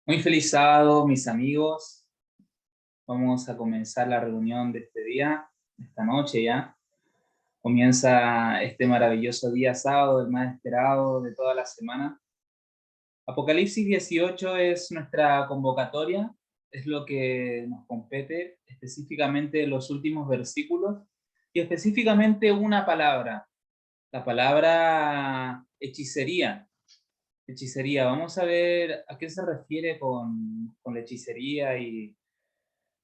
Muy feliz sábado, mis amigos. Vamos a comenzar la reunión de este día, esta noche ya. Comienza este maravilloso día sábado, el más esperado de toda la semana. Apocalipsis 18 es nuestra convocatoria, es lo que nos compete, específicamente los últimos versículos y específicamente una palabra, la palabra hechicería. Hechicería, vamos a ver a qué se refiere con la hechicería y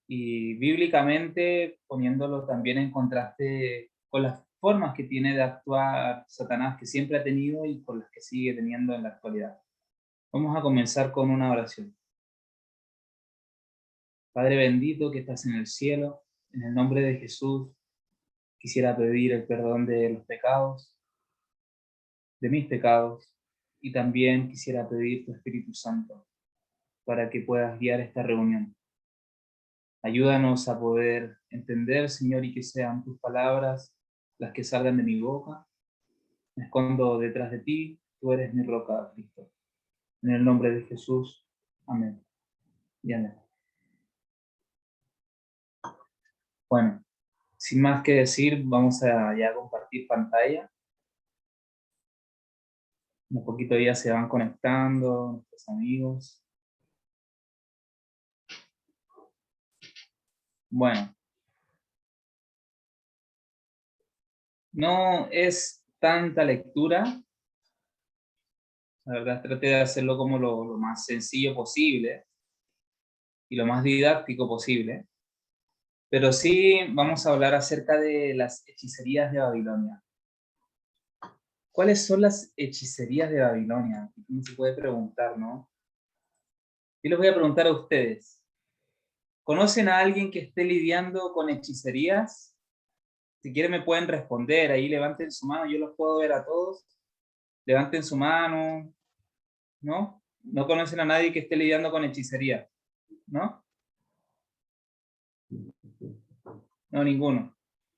bíblicamente poniéndolo también en contraste con las formas que tiene de actuar Satanás, que siempre ha tenido y con las que sigue teniendo en la actualidad. Vamos a comenzar con una oración. Padre bendito que estás en el cielo, en el nombre de Jesús, quisiera pedir el perdón de los pecados, de mis pecados, y también quisiera pedir tu Espíritu Santo para que puedas guiar esta reunión. Ayúdanos a poder entender, Señor, y que sean tus palabras las que salgan de mi boca. Me escondo detrás de ti, tú eres mi roca, Cristo. En el nombre de Jesús, amén. Y amén. Bueno, sin más que decir, vamos a ya compartir pantalla. Un poquito ya se van conectando nuestros amigos. Bueno, no es tanta lectura. La verdad, traté de hacerlo como lo más sencillo posible y lo más didáctico posible. Pero sí vamos a hablar acerca de las hechicerías de Babilonia. ¿Cuáles son las hechicerías de Babilonia? Uno se puede preguntar, ¿no? Yo les voy a preguntar a ustedes. ¿Conocen a alguien que esté lidiando con hechicerías? Si quieren me pueden responder. Ahí levanten su mano, yo los puedo ver a todos. Levanten su mano, ¿no? ¿No conocen a nadie que esté lidiando con hechicería? ¿No? No, ninguno.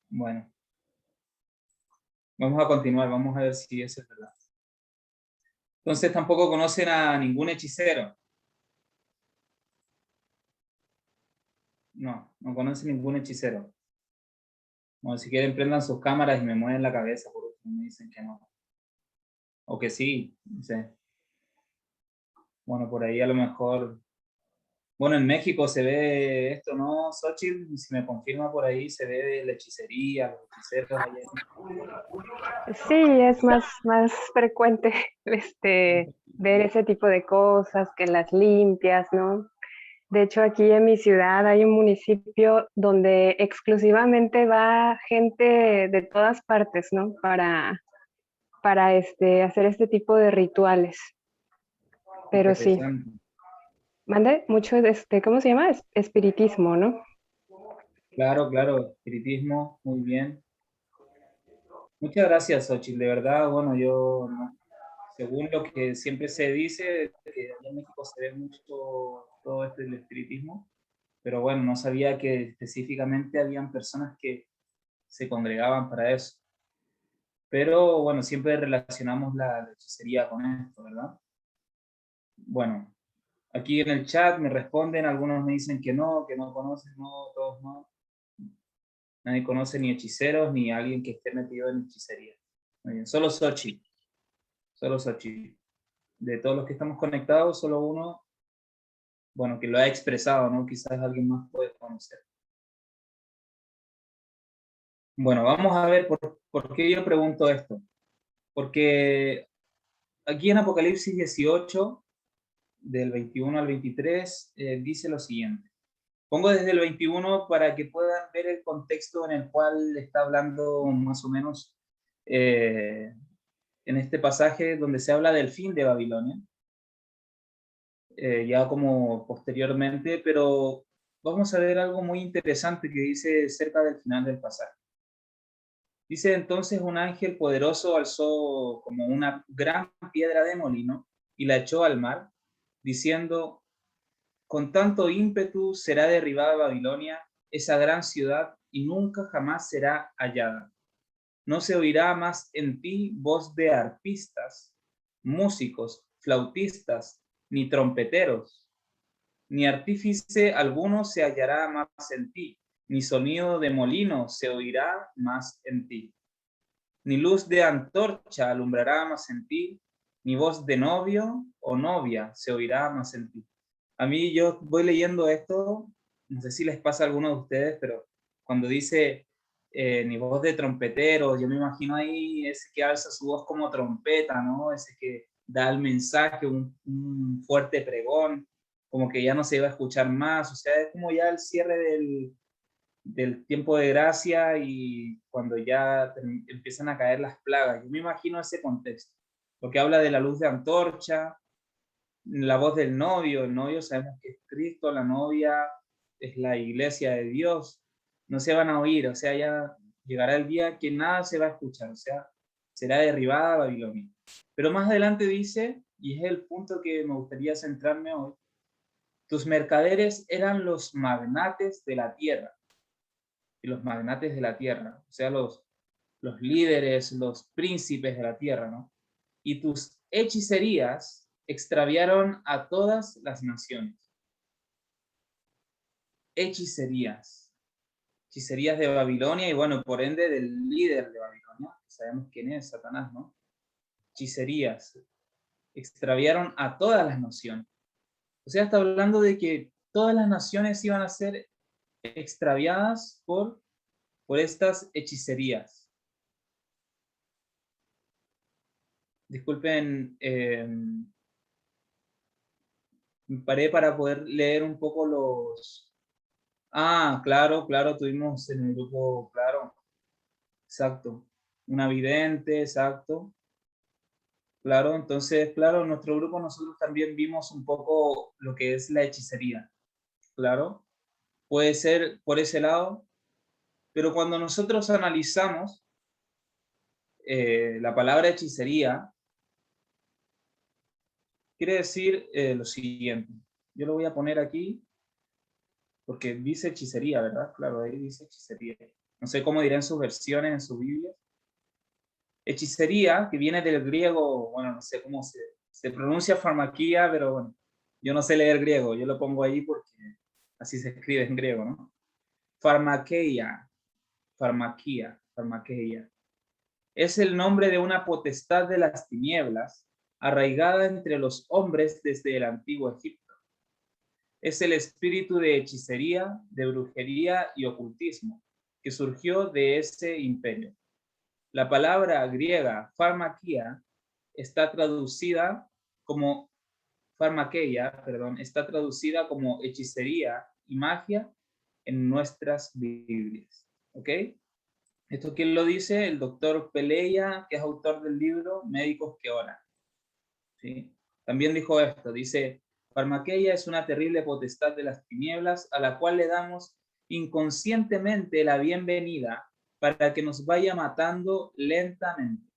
Bueno, vamos a continuar, vamos a ver si eso es verdad. Entonces tampoco conocen a ningún hechicero. No conocen ningún hechicero. Bueno, si quieren prendan sus cámaras y me mueven la cabeza, por último, me dicen que no. O que sí, no sé. Bueno, por ahí a lo mejor. Bueno, en México se ve esto, ¿no, Xochitl? Si me confirma por ahí, se ve la hechicería, los hechiceros allá. Sí, es más frecuente ver ese tipo de cosas que las limpias, ¿no? De hecho, aquí en mi ciudad hay un municipio donde exclusivamente va gente de todas partes, ¿no? Para hacer este tipo de rituales. Pero sí, Interesante. mande mucho ¿cómo se llama? Espiritismo, ¿no? Claro, claro, espiritismo, muy bien. Muchas gracias, Xochitl. De verdad, bueno, yo, no, según lo que siempre se dice, que allá en México se ve mucho todo este del espiritismo, pero bueno, no sabía que específicamente habían personas que se congregaban para eso. Pero bueno, siempre relacionamos la hechicería con esto, ¿verdad? Bueno, aquí en el chat me responden, algunos me dicen que no conocen, no, todos no. Nadie conoce ni hechiceros ni a alguien que esté metido en hechicería. Muy bien, solo Sochi, solo Sochi. De todos los que estamos conectados, solo uno, bueno, que lo ha expresado, ¿no? Quizás alguien más puede conocer. Bueno, vamos a ver por qué yo pregunto esto. Porque aquí en Apocalipsis 18, del 21 al 23, dice lo siguiente. Pongo desde el 21 para que puedan ver el contexto en el cual está hablando más o menos en este pasaje donde se habla del fin de Babilonia, ya como posteriormente, pero vamos a ver algo muy interesante que dice cerca del final del pasaje. Dice entonces un ángel poderoso alzó como una gran piedra de molino y la echó al mar, diciendo, con tanto ímpetu será derribada Babilonia, esa gran ciudad, y nunca jamás será hallada. No se oirá más en ti voz de arpistas, músicos, flautistas, ni trompeteros, ni artífice alguno se hallará más en ti, ni sonido de molino se oirá más en ti, ni luz de antorcha alumbrará más en ti, ni voz de novio o novia se oirá más en ti. A mí yo voy leyendo esto, no sé si les pasa a alguno de ustedes, pero cuando dice ni voz de trompetero, yo me imagino ahí ese que alza su voz como trompeta, ¿no? Ese que da el mensaje, un fuerte pregón, como que ya no se iba a escuchar más, o sea, es como ya el cierre del tiempo de gracia y cuando ya empiezan a caer las plagas. Yo me imagino ese contexto, porque habla de la luz de antorcha, la voz del novio, el novio sabemos que es Cristo, la novia es la iglesia de Dios, no se van a oír, o sea, ya llegará el día que nada se va a escuchar, o sea, será derribada Babilonia. Pero más adelante dice, y es el punto que me gustaría centrarme hoy, tus mercaderes eran los magnates de la tierra, y los magnates de la tierra, o sea, los líderes, los príncipes de la tierra, ¿no? Y tus hechicerías extraviaron a todas las naciones. Hechicerías. Hechicerías de Babilonia y bueno, por ende del líder de Babilonia, sabemos quién es, Satanás, ¿no? Hechicerías. Extraviaron a todas las naciones. O sea, está hablando de que todas las naciones iban a ser extraviadas por estas hechicerías. Disculpen, me paré para poder leer un poco los... Ah, claro, claro, tuvimos en el grupo, claro, exacto. Una vidente, exacto. Claro, entonces, claro, en nuestro grupo nosotros también vimos un poco lo que es la hechicería. Claro, puede ser por ese lado, pero cuando nosotros analizamos la palabra hechicería, quiere decir lo siguiente. Yo lo voy a poner aquí porque dice hechicería, ¿verdad? Claro, ahí dice hechicería. No sé cómo dirán sus versiones en su Biblia. Hechicería, que viene del griego, bueno, no sé cómo se pronuncia farmaquía, pero bueno, yo no sé leer griego, yo lo pongo ahí porque así se escribe en griego, ¿no? Farmakeia, farmaquía, farmakeia. Es el nombre de una potestad de las tinieblas, arraigada entre los hombres desde el antiguo Egipto. Es el espíritu de hechicería, de brujería y ocultismo que surgió de ese imperio. La palabra griega farmaquía está traducida como farmaqueia, perdón, está traducida como hechicería y magia en nuestras Biblias. ¿Ok? ¿Esto quién lo dice? El doctor Peleya, que es autor del libro Médicos que Oran. ¿Sí? También dijo esto, dice, farmaqueia es una terrible potestad de las tinieblas a la cual le damos inconscientemente la bienvenida para que nos vaya matando lentamente.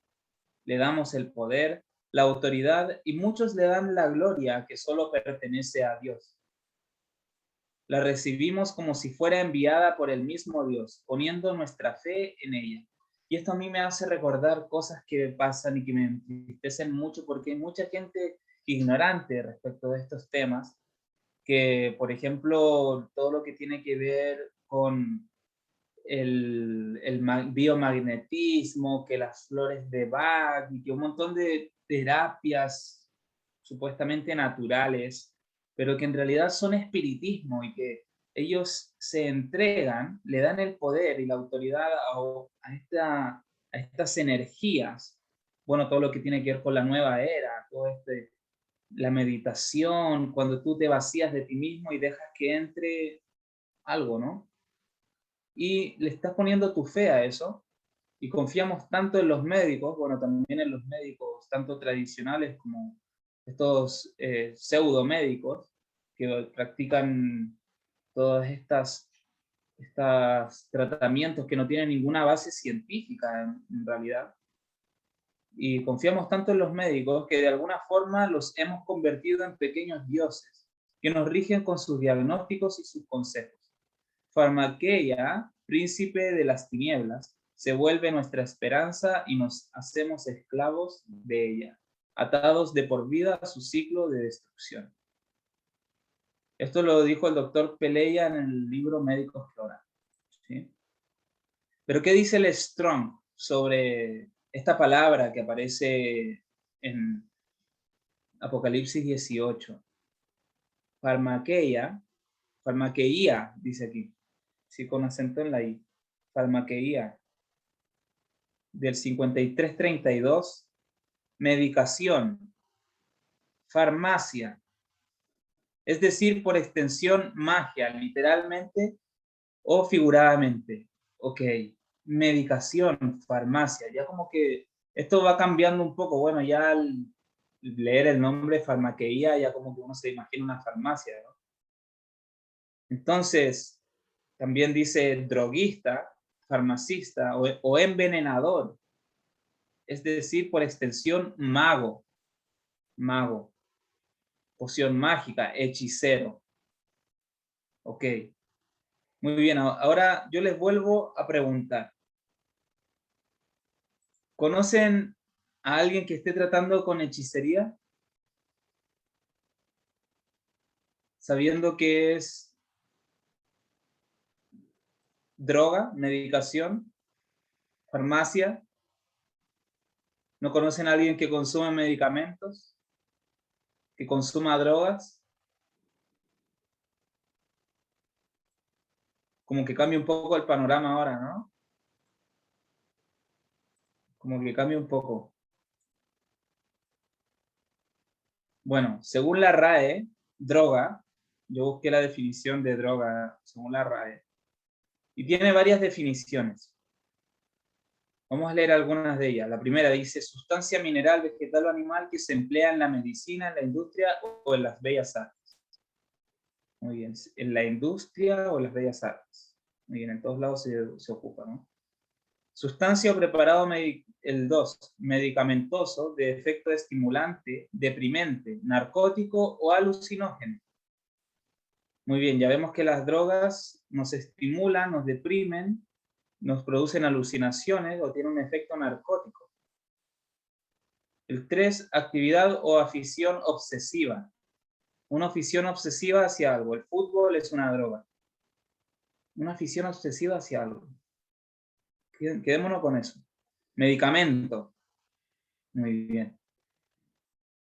Le damos el poder, la autoridad y muchos le dan la gloria que solo pertenece a Dios. La recibimos como si fuera enviada por el mismo Dios, poniendo nuestra fe en ella. Y esto a mí me hace recordar cosas que pasan y que me entristecen mucho porque hay mucha gente ignorante respecto de estos temas, que por ejemplo todo lo que tiene que ver con el biomagnetismo, que las flores de Bach y que un montón de terapias supuestamente naturales, pero que en realidad son espiritismo y que ellos se entregan, le dan el poder y la autoridad a estas energías. Bueno, todo lo que tiene que ver con la nueva era, todo la meditación, cuando tú te vacías de ti mismo y dejas que entre algo, ¿no? Y le estás poniendo tu fe a eso y confiamos tanto en los médicos, bueno, también en los médicos tanto tradicionales como estos pseudo médicos que practican todos estos tratamientos que no tienen ninguna base científica en realidad. Y confiamos tanto en los médicos que de alguna forma los hemos convertido en pequeños dioses que nos rigen con sus diagnósticos y sus consejos. Farmaquea, príncipe de las tinieblas, se vuelve nuestra esperanza y nos hacemos esclavos de ella, atados de por vida a su ciclo de destrucción. Esto lo dijo el doctor Peleya en el libro Médicos que Oran, ¿sí? Pero ¿qué dice el Strong sobre esta palabra que aparece en Apocalipsis 18? Farmaqueia, farmaqueía, dice aquí, sí, con acento en la I. Farmaqueía, del 5332, medicación, farmacia, es decir, por extensión, magia, literalmente o figuradamente. Ok, medicación, farmacia, ya como que esto va cambiando un poco. Bueno, ya al leer el nombre farmaqueía, ya como que uno se imagina una farmacia, ¿no? Entonces, también dice droguista, farmacista o envenenador, es decir, por extensión, mago, mago, poción mágica, hechicero. Ok, muy bien. Ahora yo les vuelvo a preguntar. ¿Conocen a alguien que esté tratando con hechicería? Sabiendo que es droga, medicación, farmacia. ¿No conocen a alguien que consume medicamentos? ¿Que consuma drogas? Como que cambia un poco el panorama ahora, ¿no? Como que cambia un poco. Bueno, según la RAE, droga, yo busqué la definición de droga según la RAE, y tiene varias definiciones. Vamos a leer algunas de ellas. La primera dice, sustancia mineral, vegetal o animal que se emplea en la medicina, en la industria o en las bellas artes. Muy bien, en la industria o en las bellas artes. Muy bien, en todos lados se ocupa, ¿no? Sustancia o preparado, el 2, medicamentoso de efecto estimulante, deprimente, narcótico o alucinógeno. Muy bien, ya vemos que las drogas nos estimulan, nos deprimen, nos producen alucinaciones o tienen un efecto narcótico. El 3, actividad o afición obsesiva. Una afición obsesiva hacia algo. El fútbol es una droga. Una afición obsesiva hacia algo. Quedémonos con eso. Medicamento. Muy bien.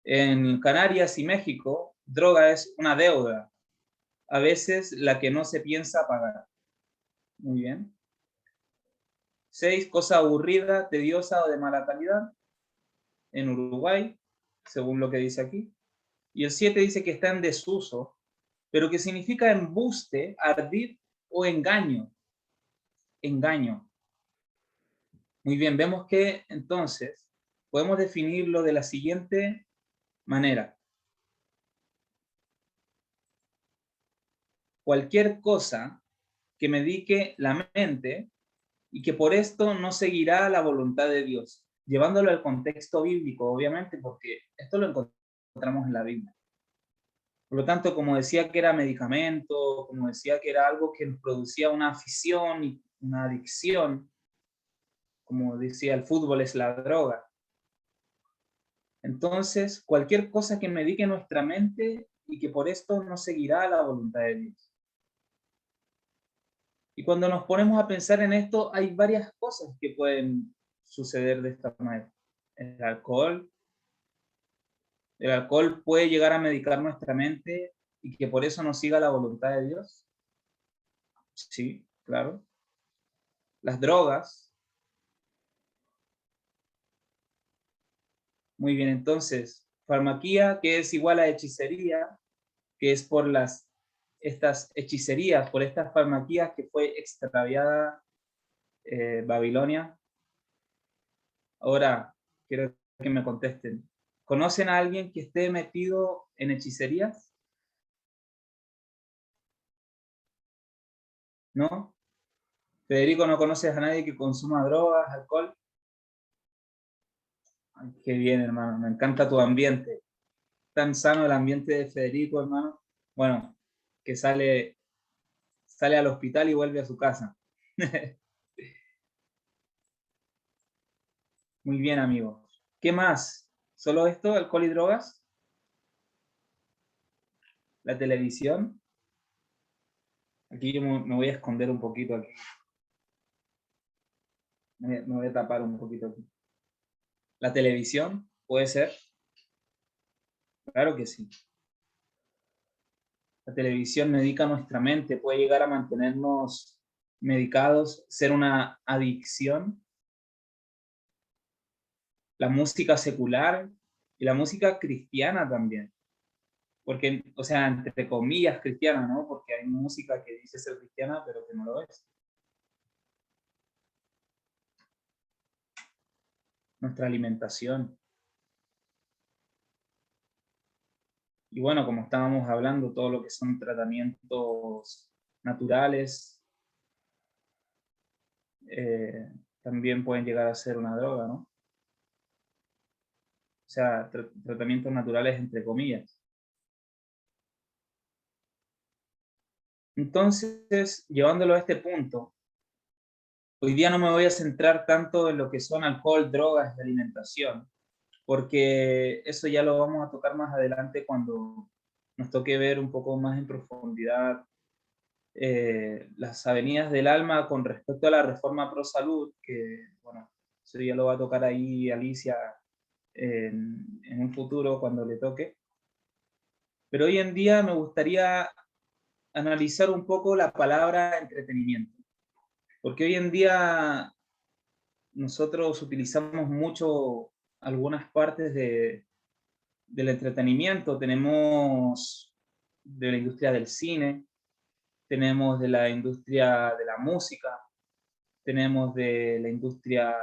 En Canarias y México, droga es una deuda. A veces la que no se piensa pagar. Muy bien. 6, cosa aburrida, tediosa o de mala calidad. En Uruguay, según lo que dice aquí. Y el 7 dice que está en desuso, pero que significa embuste, ardid o engaño. Engaño. Muy bien, vemos que entonces podemos definirlo de la siguiente manera. Cualquier cosa que medique la mente y que por esto no seguirá la voluntad de Dios, llevándolo al contexto bíblico, obviamente, porque esto lo encontramos en la Biblia. Por lo tanto, como decía que era medicamento, como decía que era algo que nos producía una afición y una adicción, como decía, el fútbol es la droga. Entonces, cualquier cosa que medique nuestra mente y que por esto no seguirá la voluntad de Dios. Y cuando nos ponemos a pensar en esto, hay varias cosas que pueden suceder de esta manera. El alcohol puede llegar a medicar nuestra mente y que por eso no siga la voluntad de Dios. Sí, claro. Las drogas. Muy bien, entonces, farmaquía, que es igual a hechicería, que es por estas hechicerías, por estas farmaquías que fue extraviada Babilonia. Ahora, quiero que me contesten. ¿Conocen a alguien que esté metido en hechicerías? ¿No? Federico, ¿no conoces a nadie que consuma drogas, alcohol? Ay, qué bien, hermano. Me encanta tu ambiente. Tan sano el ambiente de Federico, hermano. Bueno, que sale al hospital y vuelve a su casa. Muy bien, amigos. ¿Qué más? ¿Solo esto, alcohol y drogas? La televisión. Aquí yo me voy a esconder un poquito aquí. Me voy a tapar un poquito aquí. La televisión, ¿puede ser? Claro que sí. La televisión medica nuestra mente, puede llegar a mantenernos medicados, ser una adicción. La música secular y la música cristiana también. Porque, o sea, entre comillas cristiana, ¿no? Porque hay música que dice ser cristiana, pero que no lo es. Nuestra alimentación. Y bueno, como estábamos hablando, todo lo que son tratamientos naturales, también pueden llegar a ser una droga, ¿no? O sea, tratamientos naturales entre comillas. Entonces, llevándolo a este punto, hoy día no me voy a centrar tanto en lo que son alcohol, drogas y alimentación, porque eso ya lo vamos a tocar más adelante cuando nos toque ver un poco más en profundidad las avenidas del alma con respecto a la reforma pro salud, que bueno, eso ya lo va a tocar ahí Alicia en un futuro cuando le toque. Pero hoy en día me gustaría analizar un poco la palabra entretenimiento, porque hoy en día nosotros utilizamos mucho algunas partes del entretenimiento. Tenemos de la industria del cine, tenemos de la industria de la música, tenemos de la industria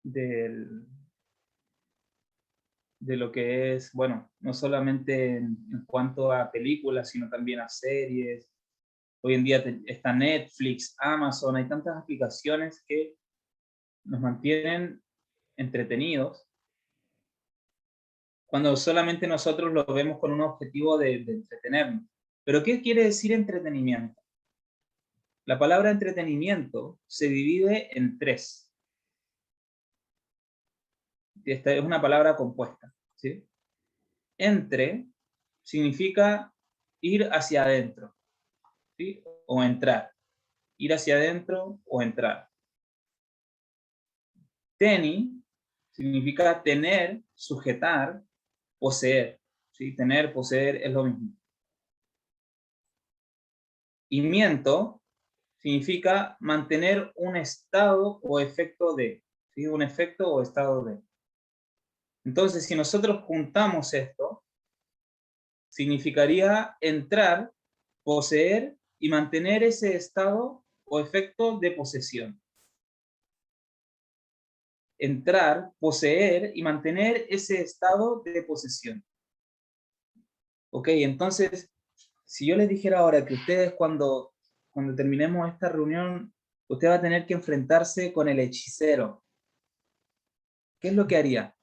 del, de lo que es, bueno, no solamente en cuanto a películas, sino también a series. Hoy en día está Netflix, Amazon, hay tantas aplicaciones que nos mantienen entretenidos cuando solamente nosotros lo vemos con un objetivo de entretenernos. Pero ¿qué quiere decir entretenimiento? La palabra entretenimiento se divide en tres. Esta es una palabra compuesta, ¿sí? Entre significa ir hacia adentro, ¿sí? O entrar. Ir hacia adentro o entrar. Teni significa tener, sujetar, poseer, ¿sí? Tener, poseer es lo mismo. Y miento significa mantener un estado o efecto de, ¿sí? Un efecto o estado de. Entonces, si nosotros juntamos esto, significaría entrar, poseer y mantener ese estado o efecto de posesión. Entrar, poseer y mantener ese estado de posesión. Ok, entonces, si yo les dijera ahora que ustedes cuando terminemos esta reunión, usted va a tener que enfrentarse con el hechicero, ¿qué es lo que haría?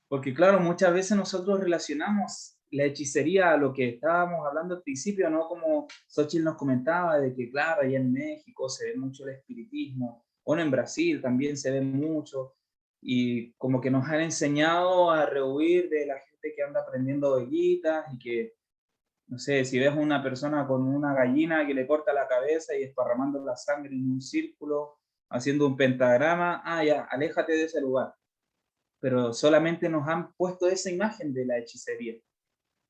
Porque claro, muchas veces nosotros relacionamos la hechicería a lo que estábamos hablando al principio, ¿no? Como Xochitl nos comentaba, de que claro, allá en México se ve mucho el espiritismo, bueno, en Brasil también se ve mucho, y como que nos han enseñado a rehuir de la gente que anda prendiendo velitas y que, no sé, si ves una persona con una gallina que le corta la cabeza y esparramando la sangre en un círculo, haciendo un pentagrama, ah, ya, aléjate de ese lugar. Pero solamente nos han puesto esa imagen de la hechicería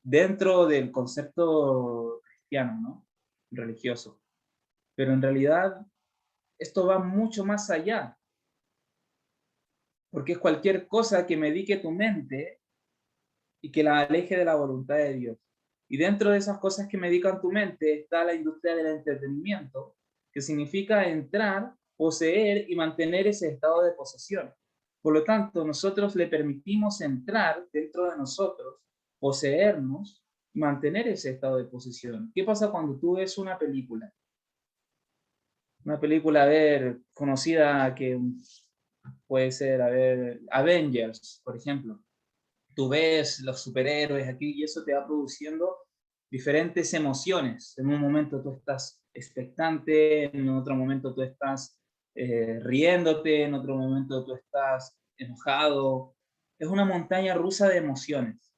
dentro del concepto cristiano, ¿no? Religioso. Pero en realidad esto va mucho más allá, porque es cualquier cosa que medique tu mente y que la aleje de la voluntad de Dios. Y dentro de esas cosas que medican tu mente está la industria del entretenimiento, que significa entrar, poseer y mantener ese estado de posesión. Por lo tanto, nosotros le permitimos entrar dentro de nosotros, poseernos y mantener ese estado de posesión. ¿Qué pasa cuando tú ves una película? Una película, a ver, conocida que puede ser, a ver, Avengers, por ejemplo. Tú ves los superhéroes aquí y eso te va produciendo diferentes emociones. En un momento tú estás expectante, en otro momento tú estás riéndote, en otro momento tú estás enojado. Es una montaña rusa de emociones.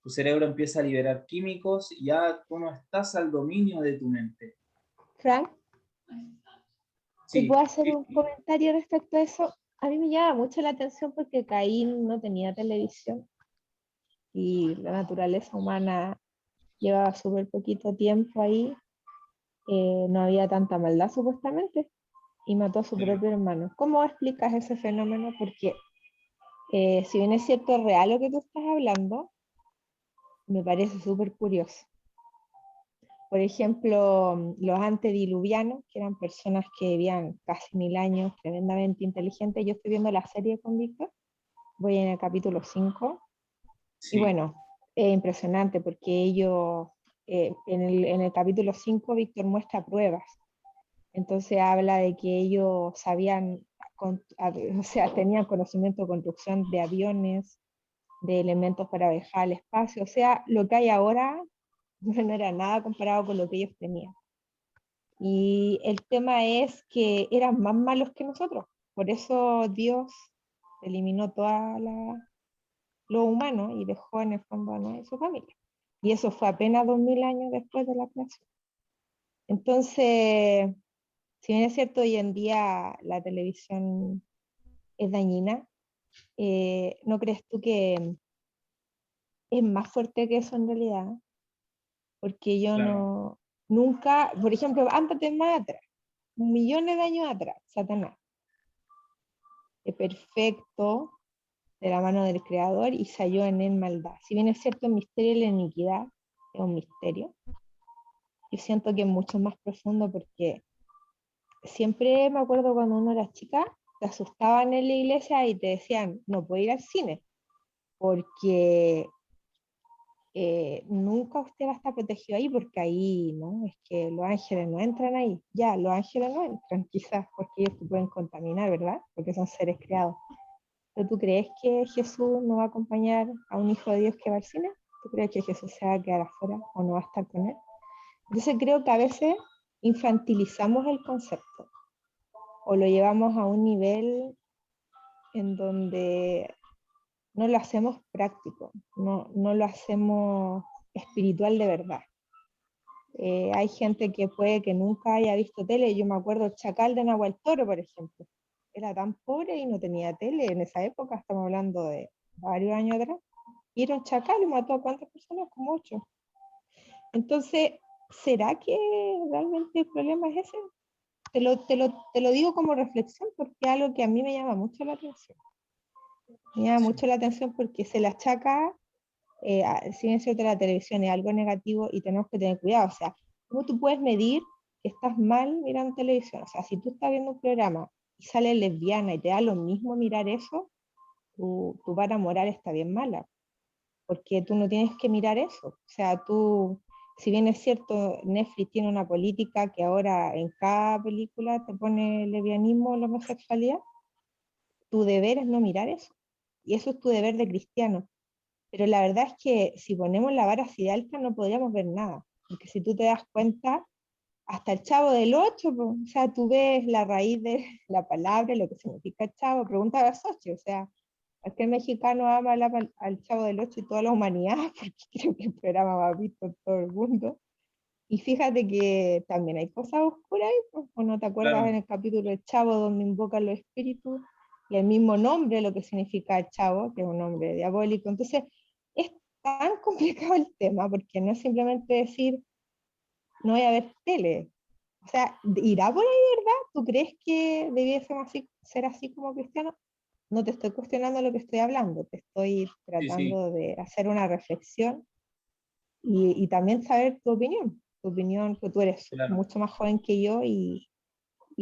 tu cerebro empieza a liberar químicos y ya tú no estás al dominio de tu mente. Frank, ¿te Sí, puedo hacer sí, un sí, comentario respecto a eso? A mí me llama mucho la atención porque Caín no tenía televisión y la naturaleza humana llevaba súper poquito tiempo ahí, no había tanta maldad supuestamente, y mató a su claro. propio hermano. ¿Cómo explicas ese fenómeno? Porque si bien es cierto, es real lo que tú estás hablando, me parece súper curioso. Por ejemplo, los antediluvianos, que eran personas que vivían casi 1000 años, tremendamente inteligentes. Yo estoy viendo la serie con Víctor, voy en el capítulo 5, y Sí, bueno, es impresionante porque ellos, en el capítulo 5, Víctor muestra pruebas. Entonces habla de que ellos sabían, o sea, tenían conocimiento de construcción de aviones, de elementos para viajar al espacio. O sea, lo que hay ahora no era nada comparado con lo que ellos tenían. Y el tema es que eran más malos que nosotros. Por eso Dios eliminó toda lo humano y dejó en el fondo a Noé y su familia. Y eso fue apenas 2000 años después de la creación. Entonces, si bien es cierto, hoy en día la televisión es dañina, ¿no crees tú que es más fuerte que eso en realidad? Porque yo claro, no, nunca, por ejemplo, ándate más atrás, millones de años atrás, Satanás, perfecto, de la mano del Creador, y se halló en él maldad. Si bien es cierto, el misterio de la iniquidad es un misterio, yo siento que es mucho más profundo porque siempre me acuerdo cuando uno era chica, te asustaban en la iglesia y te decían, no puedo ir al cine, porque nunca usted va a estar protegido ahí, porque ahí, ¿no? Es que los ángeles no entran ahí. Ya, los ángeles no entran, quizás porque ellos te pueden contaminar, ¿verdad? Porque son seres creados. ¿Pero tú crees que Jesús no va a acompañar a un hijo de Dios que va al cine? ¿Tú crees que Jesús se va a quedar afuera o no va a estar con él? Entonces creo que a veces infantilizamos el concepto o lo llevamos a un nivel en donde no lo hacemos práctico, no lo hacemos espiritual de verdad. Hay gente que puede que nunca haya visto tele. Yo me acuerdo el Chacal de Nahuel Toro, por ejemplo. Era tan pobre y no tenía tele en esa época, estamos hablando de varios años atrás. Y era un chacal y mató a cuántas personas, como 8. Entonces, ¿será que realmente el problema es ese? Te lo digo como reflexión porque es algo que a mí me llama mucho la atención. Me llama sí, mucho la atención porque se la achaca, si bien es cierto, la televisión es algo negativo y tenemos que tener cuidado. O sea, ¿cómo tú puedes medir que estás mal mirando televisión? O sea, si tú estás viendo un programa y sale lesbiana y te da lo mismo mirar eso, tu vara moral está bien mala, porque tú no tienes que mirar eso. O sea, tú, si bien es cierto, Netflix tiene una política que ahora en cada película te pone el lesbianismo o la homosexualidad, tu deber es no mirar eso. Y eso es tu deber de cristiano. Pero la verdad es que si ponemos la vara así de alta no podríamos ver nada. Porque si tú te das cuenta, hasta el Chavo del Ocho, o sea, tú ves la raíz de la palabra, lo que significa chavo, pregunta a Sochi, o sea, aquel mexicano ama al Chavo del Ocho y toda la humanidad, porque creo que el programa más visto en todo el mundo. Y fíjate que también hay cosas oscuras ahí, pues, ¿o no te acuerdas en claro, el capítulo del Chavo donde invocan los espíritus? Y el mismo nombre, lo que significa el Chavo, que es un nombre diabólico. Entonces, es tan complicado el tema, porque no es simplemente decir, no voy a ver tele. O sea, ¿irá por ahí, verdad? ¿Tú crees que debiese ser así como cristiano? No te estoy cuestionando lo que estoy hablando, te estoy sí, sí, tratando de hacer una reflexión y también saber tu opinión, que tú eres claro. mucho más joven que yo y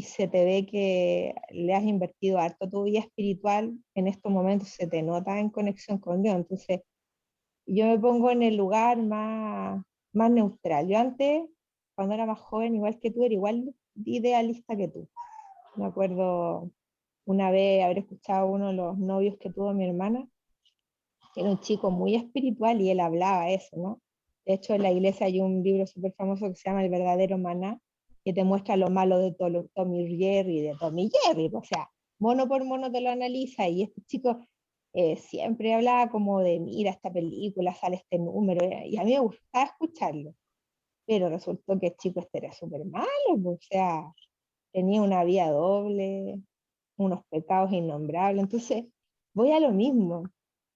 se te ve que le has invertido harto a tu vida espiritual, en estos momentos se te nota en conexión con Dios, entonces yo me pongo en el lugar más neutral. Yo antes, cuando era más joven, igual que tú, era igual de idealista que tú. Me acuerdo una vez haber escuchado a uno de los novios que tuvo mi hermana, que era un chico muy espiritual y él hablaba eso, ¿no? De hecho, en la iglesia hay un libro súper famoso que se llama El verdadero maná, que te muestra lo malo de Tommy Jerry, de Tommy Jerry, o sea, mono por mono te lo analiza y este chico siempre hablaba como de, mira, esta película, sale este número, y a mí me gustaba escucharlo, pero resultó que el chico este era súper malo, o sea, tenía una vía doble, unos pecados innombrables, entonces voy a lo mismo,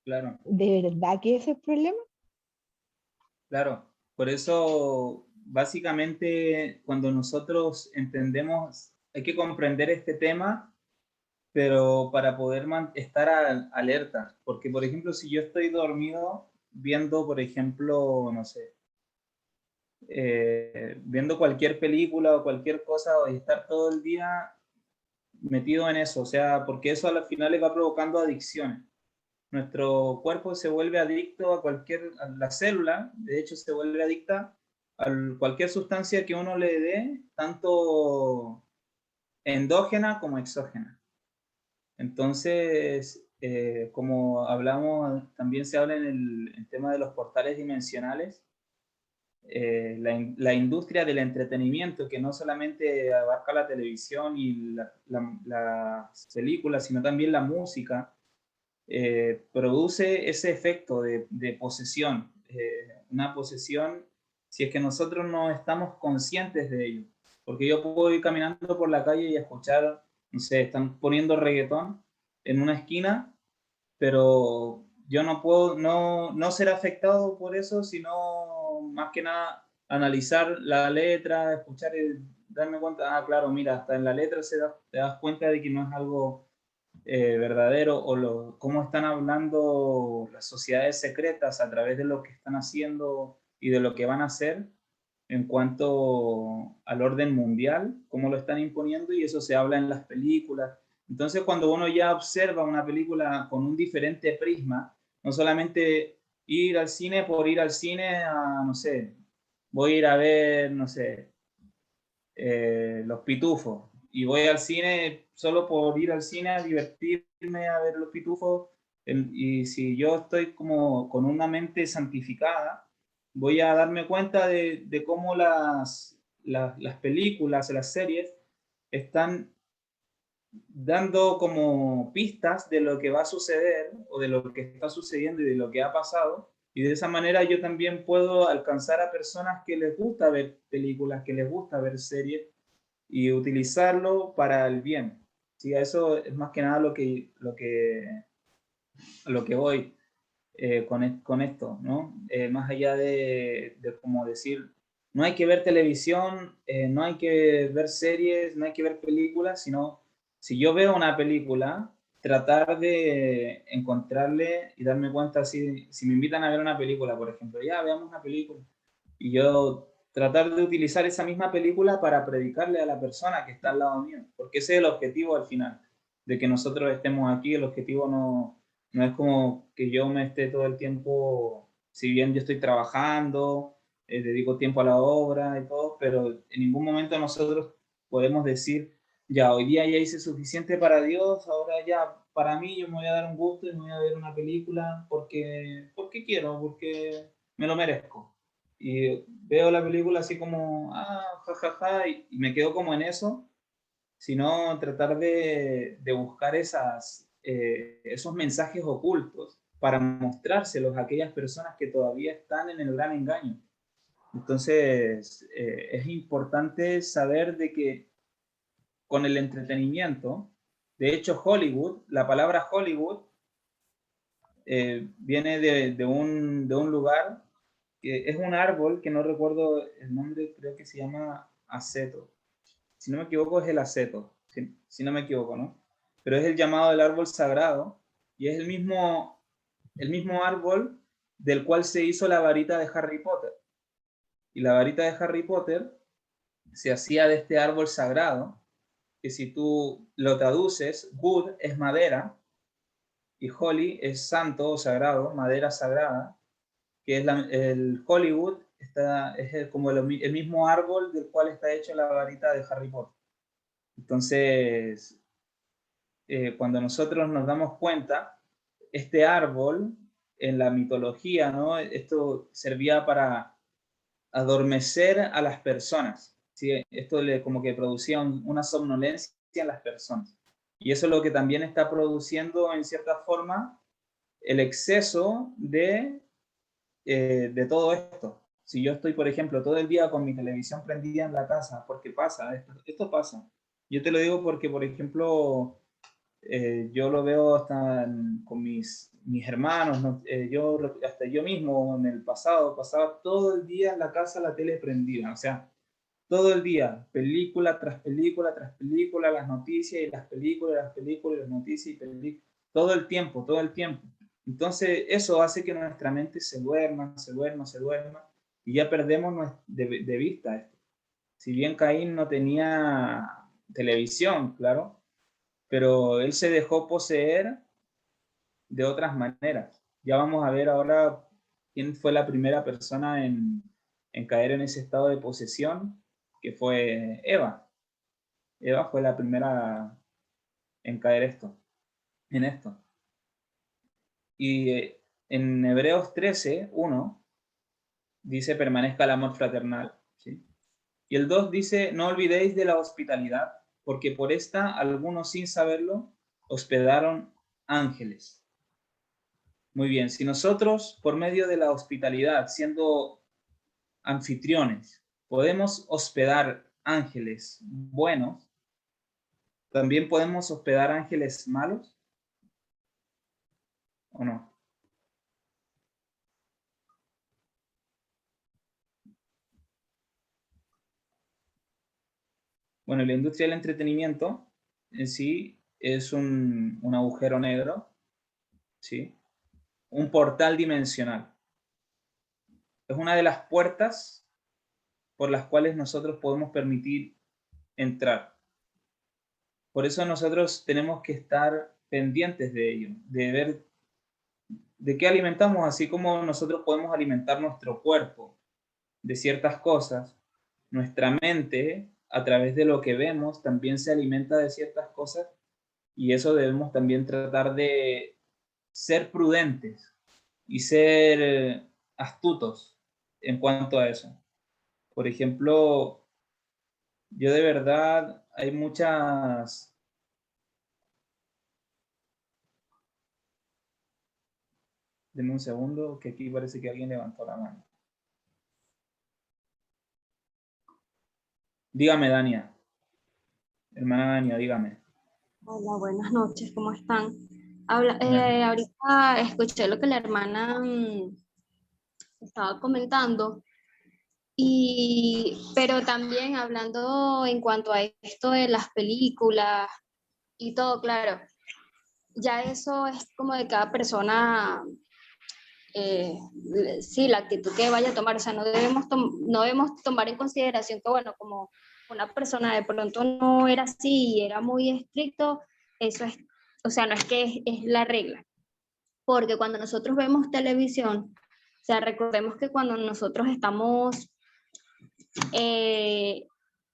Claro, ¿de verdad que ese es el problema? claro. Por eso, básicamente, cuando nosotros entendemos, hay que comprender este tema, pero para poder estar alerta. Porque, por ejemplo, si yo estoy dormido viendo, por ejemplo, no sé, viendo cualquier película o cualquier cosa, y estar todo el día metido en eso, o sea, porque eso al final le va provocando adicciones. Nuestro cuerpo se vuelve adicto a la célula, de hecho se vuelve adicta a cualquier sustancia que uno le dé, tanto endógena como exógena. Entonces, como hablamos, también se habla en el tema de los portales dimensionales, la industria del entretenimiento, que no solamente abarca la televisión y las películas, sino también la música, produce ese efecto de posesión, una posesión si es que nosotros no estamos conscientes de ello. Porque yo puedo ir caminando por la calle y escuchar, no sé, están poniendo reggaetón en una esquina, pero yo no puedo no ser afectado por eso, sino más que nada analizar la letra, escuchar y darme cuenta, ah, claro, mira, hasta en la letra te das cuenta de que no es algo verdadero, o cómo están hablando las sociedades secretas a través de lo que están haciendo y de lo que van a hacer en cuanto al orden mundial, cómo lo están imponiendo, y eso se habla en las películas. Entonces, cuando uno ya observa una película con un diferente prisma, no solamente ir al cine por ir al cine a, no sé, voy a ir a ver, no sé, Los Pitufos, y voy al cine solo por ir al cine a divertirme, a ver Los Pitufos, y si yo estoy como con una mente santificada, voy a darme cuenta de cómo las películas, las series, están dando como pistas de lo que va a suceder o de lo que está sucediendo y de lo que ha pasado. Y de esa manera yo también puedo alcanzar a personas que les gusta ver películas, que les gusta ver series, y utilizarlo para el bien. Sí, a eso es más que nada lo que voy con esto, ¿no? Más allá de como decir, no hay que ver televisión, no hay que ver series, no hay que ver películas, sino si yo veo una película, tratar de encontrarle y darme cuenta si me invitan a ver una película, por ejemplo, ya veamos una película, y yo tratar de utilizar esa misma película para predicarle a la persona que está al lado mío, porque ese es el objetivo al final, de que nosotros estemos aquí. El objetivo no es como que yo me esté todo el tiempo, si bien yo estoy trabajando, dedico tiempo a la obra y todo, pero en ningún momento nosotros podemos decir, ya, hoy día ya hice suficiente para Dios, ahora ya para mí yo me voy a dar un gusto y me voy a ver una película porque quiero, porque me lo merezco. Y veo la película así como, ah, jajaja, ja, ja, y me quedo como en eso, sino tratar de buscar esos mensajes ocultos para mostrárselos a aquellas personas que todavía están en el gran engaño. Entonces, es importante saber de que con el entretenimiento, de hecho Hollywood, la palabra Hollywood viene de un lugar que es un árbol que no recuerdo el nombre, creo que se llama aceto. Si no me equivoco es el aceto, si no me equivoco, ¿no? Pero es el llamado del árbol sagrado, y es el mismo árbol del cual se hizo la varita de Harry Potter. Y la varita de Harry Potter se hacía de este árbol sagrado, que si tú lo traduces, wood es madera y holy es santo o sagrado, madera sagrada, que es el Hollywood, como el mismo árbol del cual está hecho la varita de Harry Potter. Entonces, cuando nosotros nos damos cuenta, este árbol en la mitología, ¿no? Esto servía para adormecer a las personas, ¿sí? Esto como que producía una somnolencia en las personas. Y eso es lo que también está produciendo en cierta forma el exceso de todo esto. Si yo estoy, por ejemplo, todo el día con mi televisión prendida en la casa, porque pasa, esto pasa. Yo te lo digo porque, por ejemplo, yo lo veo hasta con mis hermanos, ¿no? Hasta yo mismo en el pasado pasaba todo el día en la casa la tele prendida, o sea, todo el día, película tras película tras película, las noticias y las películas, las noticias y películas, todo el tiempo, todo el tiempo. Entonces eso hace que nuestra mente se duerma, y ya perdemos de vista esto. Si bien Caín no tenía televisión, claro, pero él se dejó poseer de otras maneras. Ya vamos a ver ahora quién fue la primera persona en caer en ese estado de posesión, que fue Eva. Eva fue la primera en caer en esto. Y en Hebreos 13:1 dice, permanezca el amor fraternal. ¿Sí? Y el 2 dice, no olvidéis de la hospitalidad, porque por esta algunos sin saberlo hospedaron ángeles. Muy bien, si nosotros por medio de la hospitalidad, siendo anfitriones, podemos hospedar ángeles buenos, ¿también podemos hospedar ángeles malos? ¿O no? Bueno, la industria del entretenimiento en sí es un agujero negro, ¿sí? Un portal dimensional. Es una de las puertas por las cuales nosotros podemos permitir entrar. Por eso nosotros tenemos que estar pendientes de ello, de ver de qué alimentamos, así como nosotros podemos alimentar nuestro cuerpo de ciertas cosas, nuestra mente, a través de lo que vemos, también se alimenta de ciertas cosas, y eso debemos también tratar de ser prudentes y ser astutos en cuanto a eso. Por ejemplo, yo de verdad, hay muchas... Denme un segundo, que aquí parece que alguien levantó la mano. Dígame, Dania. Hermana Dania, dígame. Hola, buenas noches, ¿cómo están? Ahorita escuché lo que la hermana estaba comentando, pero también hablando en cuanto a esto de las películas y todo, claro, ya eso es como de cada persona, sí, la actitud que vaya a tomar, o sea, no debemos tomar en consideración que, bueno, como una persona de pronto no era así y era muy estricto, eso es, o sea, no es que es la regla, porque cuando nosotros vemos televisión, o sea, recordemos que cuando nosotros estamos,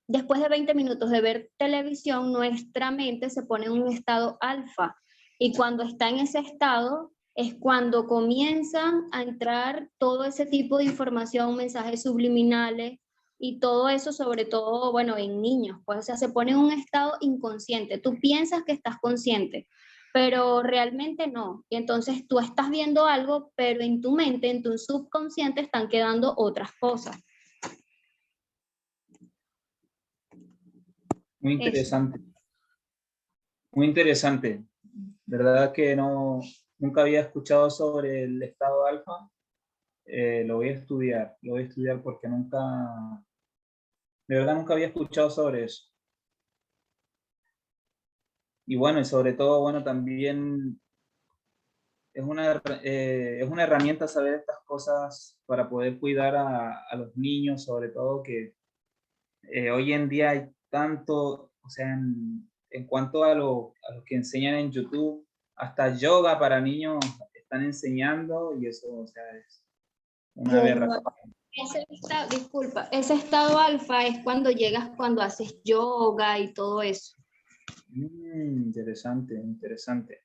después de 20 minutos de ver televisión, nuestra mente se pone en un estado alfa, y cuando está en ese estado es cuando comienzan a entrar todo ese tipo de información, mensajes subliminales y todo eso, sobre todo, bueno, en niños, pues, o sea, se pone en un estado inconsciente. Tú piensas que estás consciente, pero realmente no. Y entonces tú estás viendo algo, pero en tu mente, en tu subconsciente, están quedando otras cosas. Muy interesante. Muy interesante. ¿Verdad que no, nunca había escuchado sobre el estado alfa? Lo voy a estudiar porque nunca, de verdad nunca había escuchado sobre eso. Y bueno, y sobre todo, bueno, también es una herramienta saber estas cosas para poder cuidar a los niños, sobre todo que hoy en día hay tanto, o sea, en cuanto a lo que enseñan en YouTube, hasta yoga para niños están enseñando, y eso, o sea, es una aberración. Disculpa, ese estado alfa es cuando llegas, cuando haces yoga y todo eso. Interesante, interesante.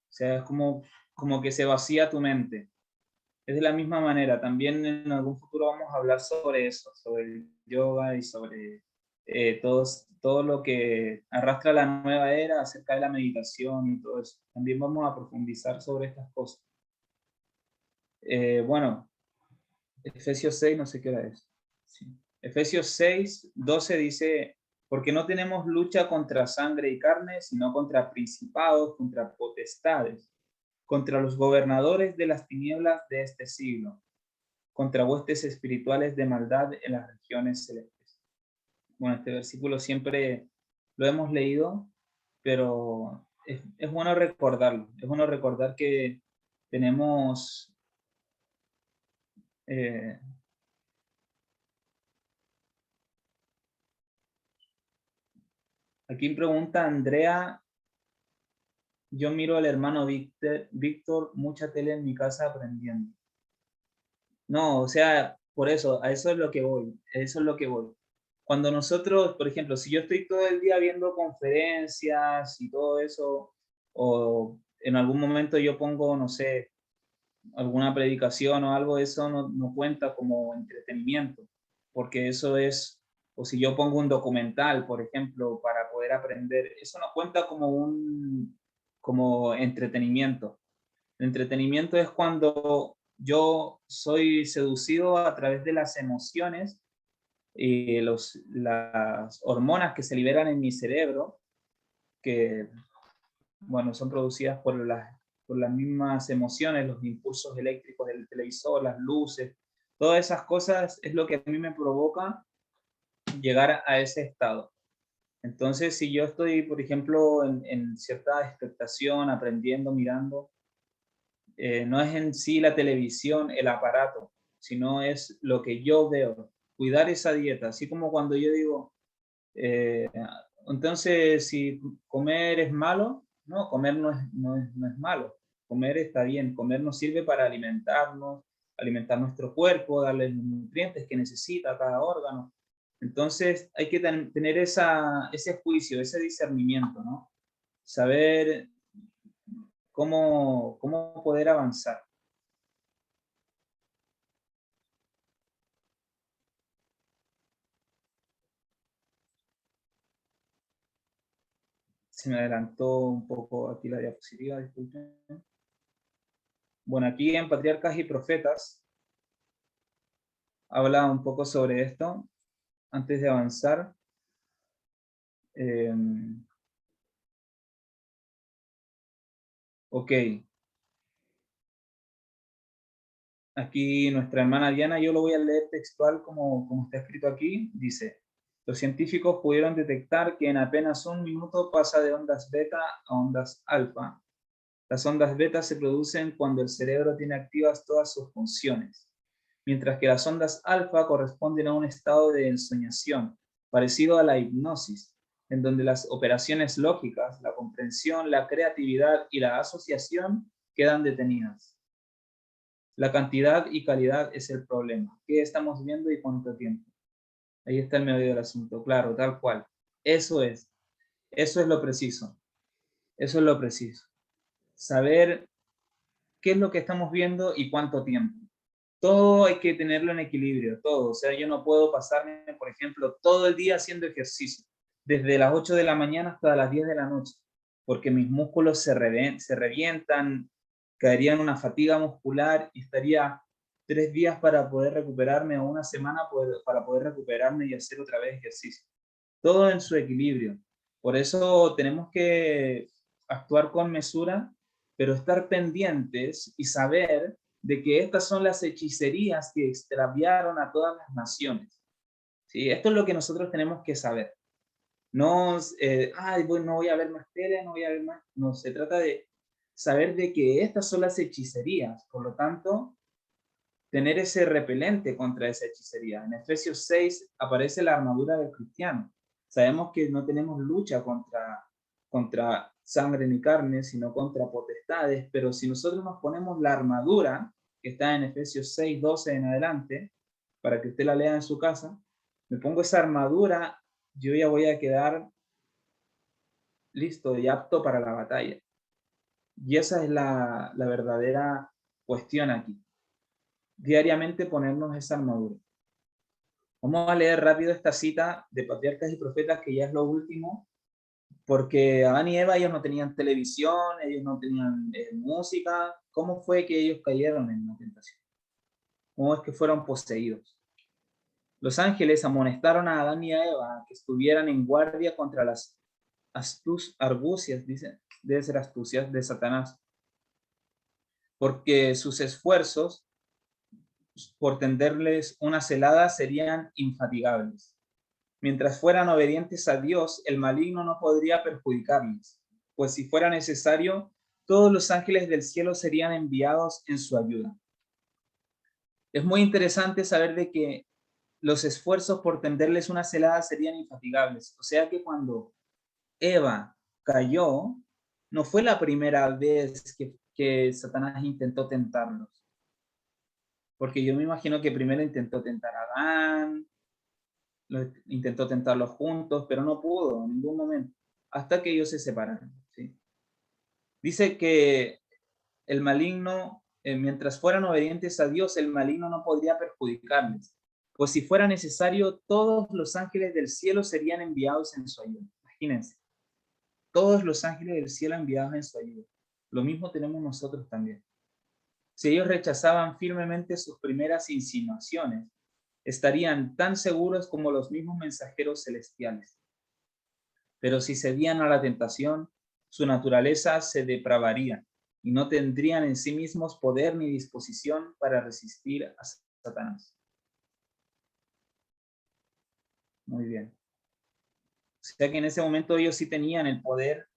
O sea, es como que se vacía tu mente. Es de la misma manera. También en algún futuro vamos a hablar sobre eso, sobre el yoga y sobre todo lo que arrastra la nueva era acerca de la meditación y todo eso. También vamos a profundizar sobre estas cosas. Bueno, Efesios 6, no sé qué hora es. Sí. Efesios 6, 12 dice, porque no tenemos lucha contra sangre y carne, sino contra principados, contra potestades, contra los gobernadores de las tinieblas de este siglo, contra huestes espirituales de maldad en las regiones celestes. Bueno, este versículo siempre lo hemos leído, pero es bueno recordarlo. Es bueno recordar que tenemos... aquí pregunta Andrea, yo miro al hermano Víctor, mucha tele en mi casa aprendiendo. No, o sea, por eso, a eso es lo que voy, eso es lo que voy. Cuando nosotros, por ejemplo, si yo estoy todo el día viendo conferencias y todo eso, o en algún momento yo pongo, no sé, alguna predicación o algo, eso no cuenta como entretenimiento, porque eso es, o si yo pongo un documental, por ejemplo, para poder aprender, eso no cuenta como entretenimiento. El entretenimiento es cuando yo soy seducido a través de las emociones y las hormonas que se liberan en mi cerebro, que bueno, son producidas por las mismas emociones, los impulsos eléctricos del televisor, las luces, todas esas cosas es lo que a mí me provoca llegar a ese estado. Entonces, si yo estoy, por ejemplo, en cierta expectación, aprendiendo, mirando, no es en sí la televisión, el aparato, sino es lo que yo veo, cuidar esa dieta, así como cuando yo digo, eh, entonces si comer es malo, no, comer no es malo, comer está bien, comer nos sirve para alimentarnos, alimentar nuestro cuerpo, darle los nutrientes que necesita cada órgano. Entonces hay que tener ese juicio, ese discernimiento, ¿no? Saber cómo poder avanzar. Se me adelantó un poco aquí la diapositiva, disculpen. Bueno, aquí en Patriarcas y Profetas habla un poco sobre esto. Antes de avanzar, ok. Aquí nuestra hermana Diana, yo lo voy a leer textual como está escrito aquí, dice, los científicos pudieron detectar que en apenas un minuto pasa de ondas beta a ondas alfa. Las ondas beta se producen cuando el cerebro tiene activas todas sus funciones, mientras que las ondas alfa corresponden a un estado de ensoñación, parecido a la hipnosis, en donde las operaciones lógicas, la comprensión, la creatividad y la asociación quedan detenidas. La cantidad y calidad es el problema. ¿Qué estamos viendo y cuánto tiempo? Ahí está el medio del asunto, claro, tal cual. Eso es lo preciso. Eso es lo preciso. Saber qué es lo que estamos viendo y cuánto tiempo. Todo hay que tenerlo en equilibrio, todo. O sea, yo no puedo pasarme, por ejemplo, todo el día haciendo ejercicio, desde las 8 de la mañana hasta las 10 de la noche, porque mis músculos se revientan, caería en una fatiga muscular y estaría 3 días para poder recuperarme o una semana para poder recuperarme y hacer otra vez ejercicio. Todo en su equilibrio. Por eso tenemos que actuar con mesura, pero estar pendientes y saber de que estas son las hechicerías que extraviaron a todas las naciones. ¿Sí? Esto es lo que nosotros tenemos que saber. No, bueno, no voy a ver más tele, no voy a ver más. No, se trata de saber de que estas son las hechicerías. Por lo tanto, tener ese repelente contra esa hechicería. En Efesios 6 aparece la armadura del cristiano. Sabemos que no tenemos lucha contra sangre ni carne, sino contra potestades, pero si nosotros nos ponemos la armadura, que está en Efesios 6, 12 en adelante, para que usted la lea en su casa, me pongo esa armadura, yo ya voy a quedar listo y apto para la batalla. Y esa es la verdadera cuestión aquí. Diariamente ponernos esa armadura. Vamos a leer rápido esta cita de Patriarcas y Profetas, que ya es lo último, porque Adán y Eva, ellos no tenían televisión, ellos no tenían música. ¿Cómo fue que ellos cayeron en la tentación? ¿Cómo es que fueron poseídos? Los ángeles amonestaron a Adán y a Eva que estuvieran en guardia contra las argucias, dice, debe ser astucias, de Satanás, porque sus esfuerzos por tenderles una celada serían infatigables. Mientras fueran obedientes a Dios, el maligno no podría perjudicarles, pues si fuera necesario, todos los ángeles del cielo serían enviados en su ayuda. Es muy interesante saber de que los esfuerzos por tenderles una celada serían infatigables. O sea que cuando Eva cayó, no fue la primera vez que Satanás intentó tentarlos. Porque yo me imagino que primero intentó tentar a Adán, intentó tentarlos juntos, pero no pudo en ningún momento, hasta que ellos se separaron. ¿Sí? Dice que el maligno, mientras fueran obedientes a Dios, el maligno no podría perjudicarles. Pues si fuera necesario, todos los ángeles del cielo serían enviados en su ayuda. Imagínense, todos los ángeles del cielo enviados en su ayuda. Lo mismo tenemos nosotros también. Si ellos rechazaban firmemente sus primeras insinuaciones, estarían tan seguros como los mismos mensajeros celestiales. Pero si cedían a la tentación, su naturaleza se depravaría y no tendrían en sí mismos poder ni disposición para resistir a Satanás. Muy bien. O sea que en ese momento ellos sí tenían el poder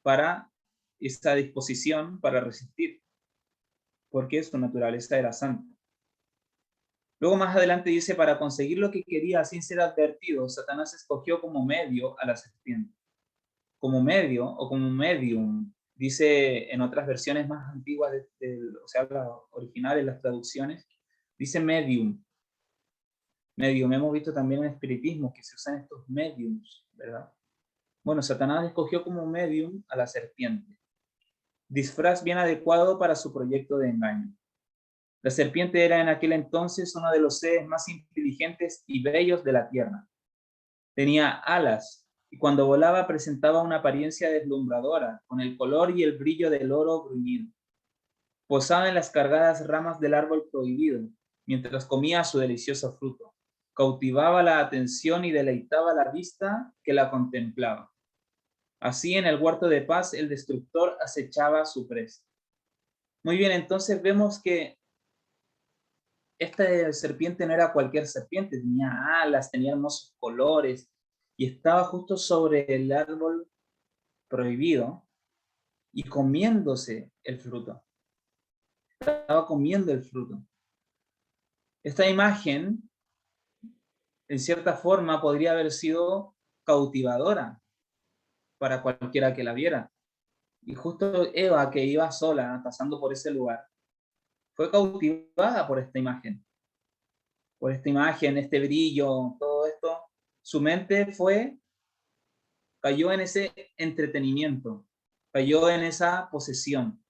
para esta disposición para resistir, porque su naturaleza era santa. Luego más adelante dice, para conseguir lo que quería sin ser advertido, Satanás escogió como medio a la serpiente. Como medio o como medium, dice en otras versiones más antiguas, o sea, las originales, las traducciones, dice medium. Medium, hemos visto también en espiritismo que se usan estos mediums, ¿verdad? Bueno, Satanás escogió como medium a la serpiente. Disfraz bien adecuado para su proyecto de engaño. La serpiente era en aquel entonces uno de los seres más inteligentes y bellos de la tierra. Tenía alas y cuando volaba presentaba una apariencia deslumbradora, con el color y el brillo del oro bruñido. Posaba en las cargadas ramas del árbol prohibido, mientras comía su delicioso fruto. Cautivaba la atención y deleitaba la vista que la contemplaba. Así en el huerto de paz el destructor acechaba su presa. Muy bien, entonces vemos que esta serpiente no era cualquier serpiente, tenía alas, tenía hermosos colores y estaba justo sobre el árbol prohibido y comiéndose el fruto. Estaba comiendo el fruto. Esta imagen, en cierta forma, podría haber sido cautivadora para cualquiera que la viera. Y justo Eva, que iba sola pasando por ese lugar, fue cautivada por esta imagen, este brillo, todo esto. Su mente cayó en ese entretenimiento, cayó en esa posesión,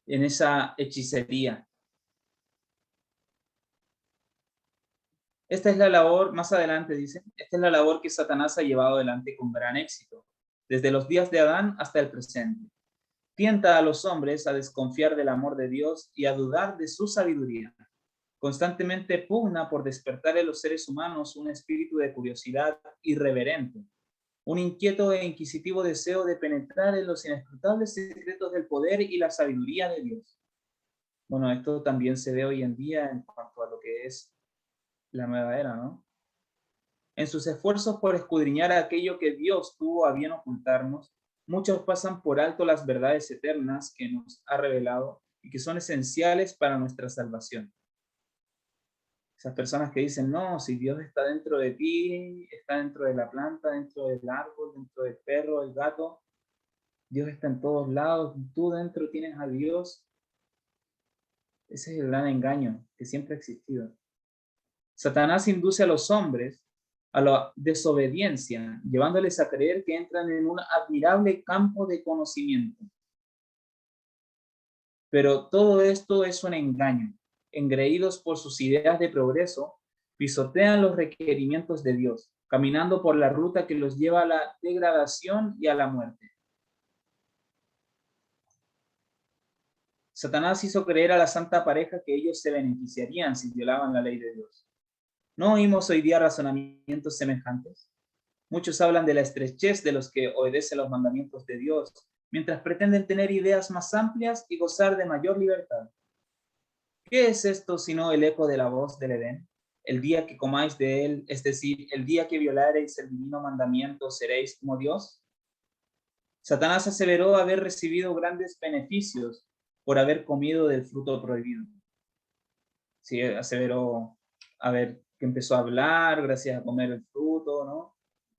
en esa hechicería. Esta es la labor, más adelante dice, esta es la labor que Satanás ha llevado adelante con gran éxito, desde los días de Adán hasta el presente. Tienta a los hombres a desconfiar del amor de Dios y a dudar de su sabiduría. Constantemente pugna por despertar en los seres humanos un espíritu de curiosidad irreverente, un inquieto e inquisitivo deseo de penetrar en los inescrutables secretos del poder y la sabiduría de Dios. Bueno, esto también se ve hoy en día en cuanto a lo que es la nueva era, ¿no? En sus esfuerzos por escudriñar aquello que Dios tuvo a bien ocultarnos, muchos pasan por alto las verdades eternas que nos ha revelado y que son esenciales para nuestra salvación. Esas personas que dicen, no, si Dios está dentro de ti, está dentro de la planta, dentro del árbol, dentro del perro, del gato, Dios está en todos lados, tú dentro tienes a Dios. Ese es el gran engaño que siempre ha existido. Satanás induce a los hombres a la desobediencia, llevándoles a creer que entran en un admirable campo de conocimiento. Pero todo esto es un engaño. engreídos por sus ideas de progreso, pisotean los requerimientos de Dios, caminando por la ruta que los lleva a la degradación y a la muerte. Satanás hizo creer a la santa pareja que ellos se beneficiarían si violaban la ley de Dios. ¿No oímos hoy día razonamientos semejantes? Muchos hablan de la estrechez de los que obedecen los mandamientos de Dios, mientras pretenden tener ideas más amplias y gozar de mayor libertad. ¿Qué es esto sino el eco de la voz del Edén? El día que comáis de él, es decir, el día que violareis el divino mandamiento, ¿seréis como Dios? Satanás aseveró haber recibido grandes beneficios por haber comido del fruto prohibido. Sí, aseveró que empezó a hablar gracias a comer el fruto, ¿no?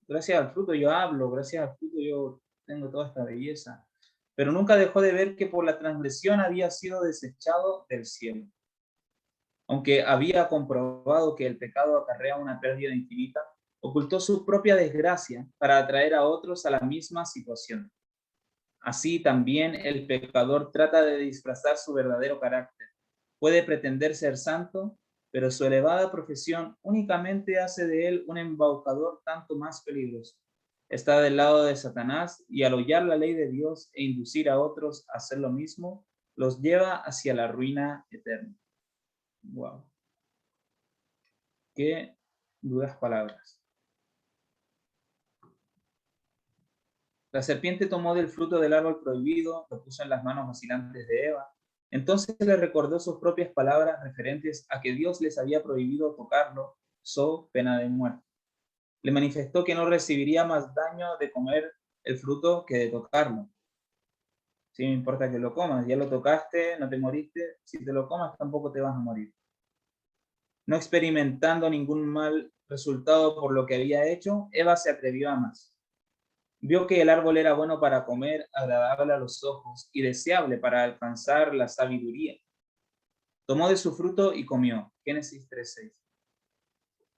Gracias al fruto yo hablo, gracias al fruto yo tengo toda esta belleza. Pero nunca dejó de ver que por la transgresión había sido desechado del cielo. Aunque había comprobado que el pecado acarrea una pérdida infinita, ocultó su propia desgracia para atraer a otros a la misma situación. Así también el pecador trata de disfrazar su verdadero carácter. Puede pretender ser santo, pero su elevada profesión únicamente hace de él un embaucador tanto más peligroso. Está del lado de Satanás y al hollar la ley de Dios e inducir a otros a hacer lo mismo, los lleva hacia la ruina eterna. Wow. Qué duras palabras. La serpiente tomó del fruto del árbol prohibido, lo puso en las manos vacilantes de Eva. Entonces le recordó sus propias palabras referentes a que Dios les había prohibido tocarlo, so pena de muerte. Le manifestó que no recibiría más daño de comer el fruto que de tocarlo. Sí, me importa que lo comas, ya lo tocaste, no te moriste, si te lo comas tampoco te vas a morir. No experimentando ningún mal resultado por lo que había hecho, Eva se atrevió a más. Vio que el árbol era bueno para comer, agradable a los ojos y deseable para alcanzar la sabiduría. Tomó de su fruto y comió. Génesis 3:6.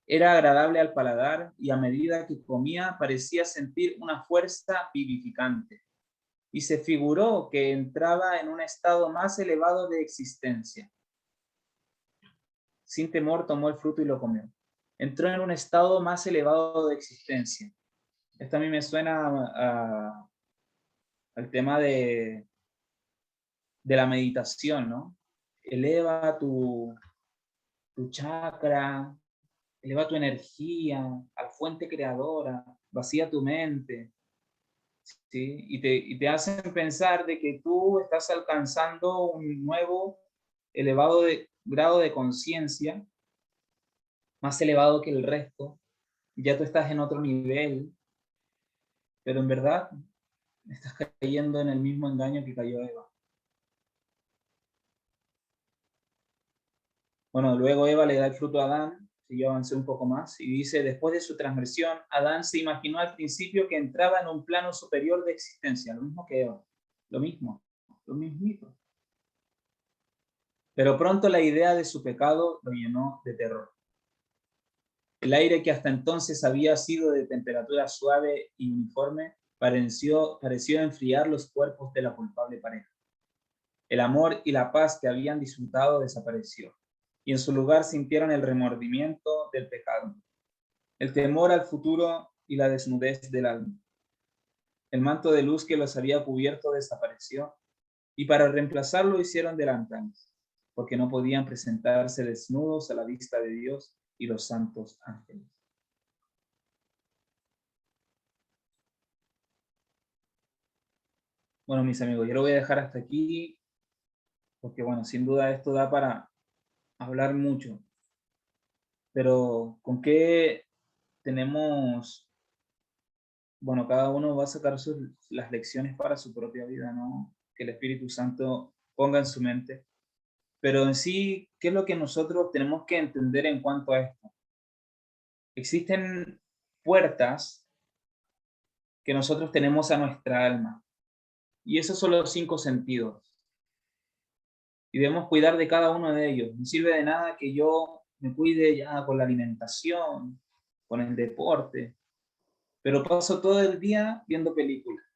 Era agradable al paladar y a medida que comía parecía sentir una fuerza vivificante. Y se figuró que entraba en un estado más elevado de existencia. Sin temor tomó el fruto y lo comió. Entró en un estado más elevado de existencia. Esto a mí me suena al tema de la meditación, ¿no? Eleva tu chakra, eleva tu energía a la fuente creadora, vacía tu mente, ¿sí? Y te hacen pensar de que tú estás alcanzando un nuevo elevado grado de conciencia, más elevado que el resto, ya tú estás en otro nivel, pero en verdad estás cayendo en el mismo engaño que cayó Eva. Bueno, luego Eva le da el fruto a Adán, y yo avancé un poco más, y dice, después de su transgresión, Adán se imaginó al principio que entraba en un plano superior de existencia, lo mismo que Eva, lo mismito. Pero pronto la idea de su pecado lo llenó de terror. El aire que hasta entonces había sido de temperatura suave y uniforme, pareció enfriar los cuerpos de la culpable pareja. El amor y la paz que habían disfrutado desapareció, y en su lugar sintieron el remordimiento del pecado, el temor al futuro y la desnudez del alma. El manto de luz que los había cubierto desapareció, y para reemplazarlo hicieron delantales, porque no podían presentarse desnudos a la vista de Dios y los santos ángeles. Bueno, mis amigos, yo lo voy a dejar hasta aquí, porque bueno, sin duda esto da para hablar mucho. Pero ¿con qué tenemos? Bueno, cada uno va a sacar las lecciones para su propia vida, ¿no? Que el Espíritu Santo ponga en su mente. Pero en sí, ¿qué es lo que nosotros tenemos que entender en cuanto a esto? Existen puertas que nosotros tenemos a nuestra alma. Y esos son los 5 sentidos. Y debemos cuidar de cada uno de ellos. No sirve de nada que yo me cuide ya con la alimentación, con el deporte, pero paso todo el día viendo películas,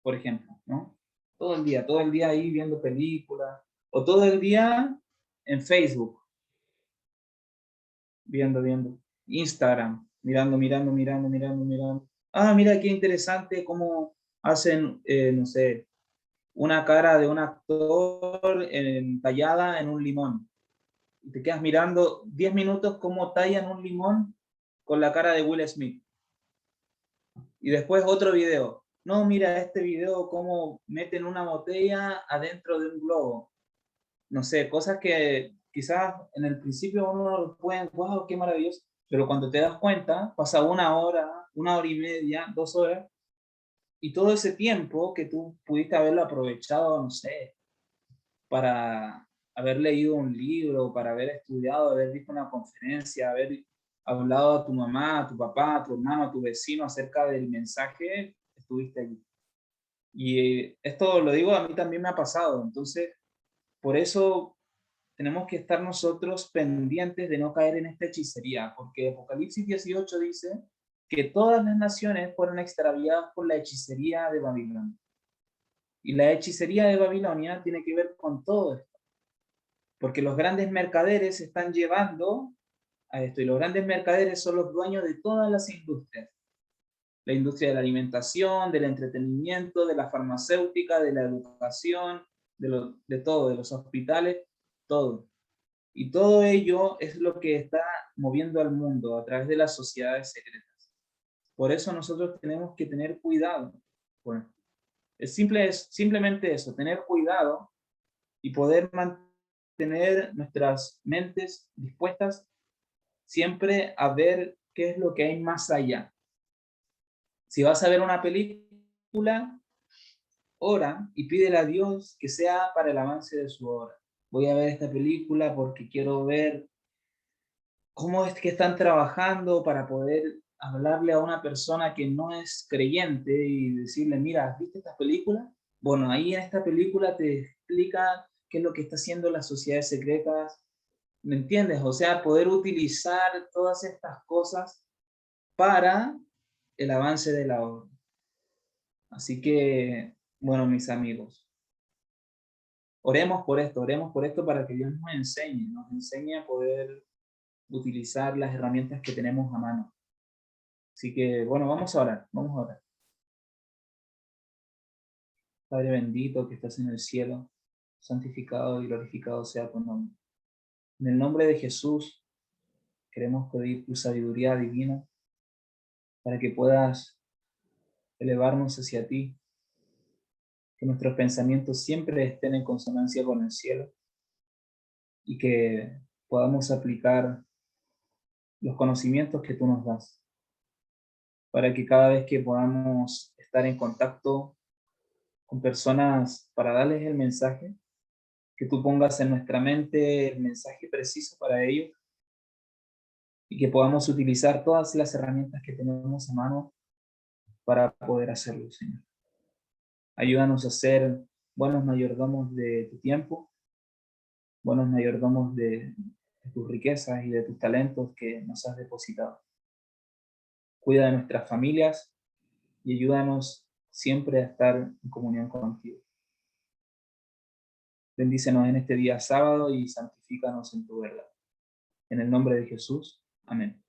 por ejemplo, ¿no? Todo el día ahí viendo películas, o todo el día en Facebook, viendo. Instagram, mirando. Ah, mira qué interesante cómo hacen, no sé, una cara de un actor tallada en un limón. Y te quedas mirando 10 minutos cómo tallan un limón con la cara de Will Smith. Y después otro video. No, mira este video cómo meten una botella adentro de un globo. No sé, cosas que quizás en el principio uno lo puede, wow, qué maravilloso, pero cuando te das cuenta, pasa una hora y media, 2 horas, y todo ese tiempo que tú pudiste haberlo aprovechado, no sé, para haber leído un libro, para haber estudiado, haber visto una conferencia, haber hablado a tu mamá, a tu papá, a tu hermano, a tu vecino acerca del mensaje, estuviste allí. Y esto lo digo, a mí también me ha pasado, entonces, por eso tenemos que estar nosotros pendientes de no caer en esta hechicería, porque Apocalipsis 18 dice que todas las naciones fueron extraviadas por la hechicería de Babilonia. Y la hechicería de Babilonia tiene que ver con todo esto, porque los grandes mercaderes se están llevando a esto, y los grandes mercaderes son los dueños de todas las industrias. La industria de la alimentación, del entretenimiento, de la farmacéutica, de la educación, de todo, de los hospitales, todo. Y todo ello es lo que está moviendo al mundo a través de las sociedades secretas. Por eso nosotros tenemos que tener cuidado. Bueno, es simplemente eso, tener cuidado y poder mantener nuestras mentes dispuestas siempre a ver qué es lo que hay más allá. Si vas a ver una película, ora y pídele a Dios que sea para el avance de su obra. Voy a ver esta película porque quiero ver cómo es que están trabajando para poder hablarle a una persona que no es creyente y decirle, mira, ¿has visto esta película? Bueno, ahí en esta película te explica qué es lo que está haciendo las sociedades secretas, ¿me entiendes? O sea, poder utilizar todas estas cosas para el avance de la obra. Así que, bueno, mis amigos, oremos por esto para que Dios nos enseñe a poder utilizar las herramientas que tenemos a mano. Así que, bueno, vamos a orar. Padre bendito que estás en el cielo, santificado y glorificado sea tu nombre. En el nombre de Jesús, queremos pedir tu sabiduría divina para que puedas elevarnos hacia ti, que nuestros pensamientos siempre estén en consonancia con el cielo y que podamos aplicar los conocimientos que tú nos das, para que cada vez que podamos estar en contacto con personas para darles el mensaje, que tú pongas en nuestra mente el mensaje preciso para ellos y que podamos utilizar todas las herramientas que tenemos a mano para poder hacerlo, Señor. Ayúdanos a ser buenos mayordomos de tu tiempo, buenos mayordomos de tus riquezas y de tus talentos que nos has depositado. Cuida de nuestras familias y ayúdanos siempre a estar en comunión contigo. Bendícenos en este día sábado y santifícanos en tu verdad. En el nombre de Jesús. Amén.